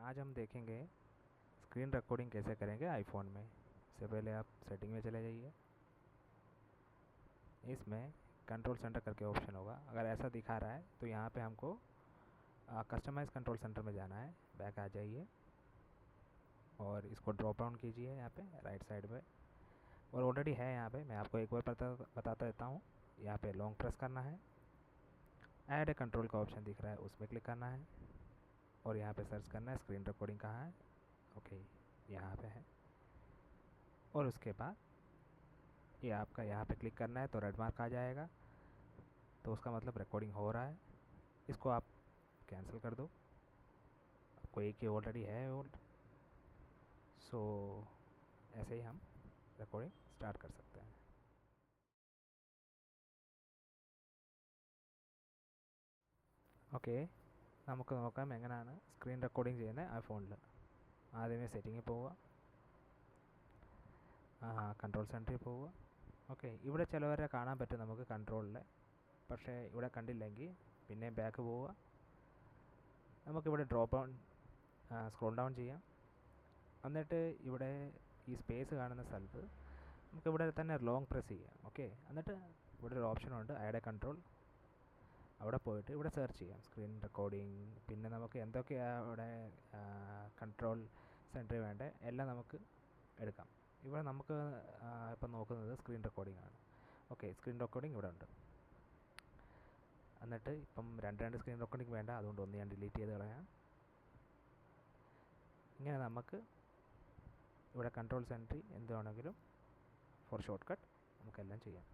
आज हम देखेंगे स्क्रीन रिकॉर्डिंग कैसे करेंगे आईफोन में। इससे पहले आप सेटिंग में चले जाइए। इसमें कंट्रोल सेंटर करके ऑप्शन होगा। अगर ऐसा दिखा रहा है तो यहाँ पे हमको कस्टमाइज़ कंट्रोल सेंटर में जाना है। बैक आ जाइए और इसको ड्रॉप डाउन कीजिए यहाँ पे राइट साइड पे। और ऑलरेडी है यहाँ पे, मैं आपको एक बार बताता देता हूँ। यहाँ पे लॉन्ग प्रेस करना है, ऐड ए कंट्रोल का ऑप्शन दिख रहा है, उसमें क्लिक करना है और यहाँ पे सर्च करना है स्क्रीन रिकॉर्डिंग कहाँ है। ओके, यहाँ पे है। और उसके बाद ये आपका यहाँ पे क्लिक करना है तो रेड मार्क आ जाएगा, तो उसका मतलब रिकॉर्डिंग हो रहा है। इसको आप कैंसिल कर दो, आपको एक ही ऑलरेडी है ओल्ड। सो ऐसे ही हम रिकॉर्डिंग स्टार्ट कर सकते हैं। ഓക്കെ, നമുക്ക് നോക്കാം എങ്ങനെയാണ് സ്ക്രീൻ റെക്കോർഡിംഗ് ചെയ്യുന്നത് ഐഫോണിൽ. ആദ്യമേ സെറ്റിങ്ങിൽ പോവുക, കൺട്രോൾ സെൻറ്ററിൽ പോവുക. ഓക്കെ, ഇവിടെ ചിലവരെ കാണാൻ പറ്റും നമുക്ക് കൺട്രോളിൽ, പക്ഷേ ഇവിടെ കണ്ടില്ലെങ്കിൽ പിന്നെ ബാക്ക് പോവുക. നമുക്കിവിടെ ഡ്രോപ്പ് ഡൗൺ സ്ക്രോൾ ഡൗൺ ചെയ്യാം. എന്നിട്ട് ഇവിടെ ഈ സ്പേസ് കാണുന്ന സ്ഥലത്ത് നമുക്കിവിടെ തന്നെ ലോങ് പ്രസ് ചെയ്യാം. ഓക്കെ, എന്നിട്ട് ഇവിടെ ഒരു ഓപ്ഷനുണ്ട് ആഡ് എ കൺട്രോൾ. അവിടെ പോയിട്ട് ഇവിടെ സെർച്ച് ചെയ്യാം സ്ക്രീൻ റെക്കോർഡിംഗ്. പിന്നെ നമുക്ക് എന്തൊക്കെയാണ് ഇവിടെ കൺട്രോൾ സെൻറ്ററിൽ വേണ്ട എല്ലാം നമുക്ക് എടുക്കാം. ഇവിടെ നമുക്ക് ഇപ്പം നോക്കുന്നത് സ്ക്രീൻ റെക്കോർഡിംഗ് ആണ്. ഓക്കെ, സ്ക്രീൻ റെക്കോർഡിംഗ് ഇവിടെ ഉണ്ട്. എന്നിട്ട് ഇപ്പം രണ്ട് സ്ക്രീൻ റെക്കോർഡിംഗ് വേണ്ട, അതുകൊണ്ട് ഒന്ന് ഞാൻ ഡിലീറ്റ് ചെയ്ത് കളയാം. ഇങ്ങനെ നമുക്ക് ഇവിടെ കൺട്രോൾ സെൻറ്ററിൽ എന്ത് വേണമെങ്കിലും ഫോർ ഷോർട്ട് കട്ട് നമുക്കെല്ലാം ചെയ്യാം.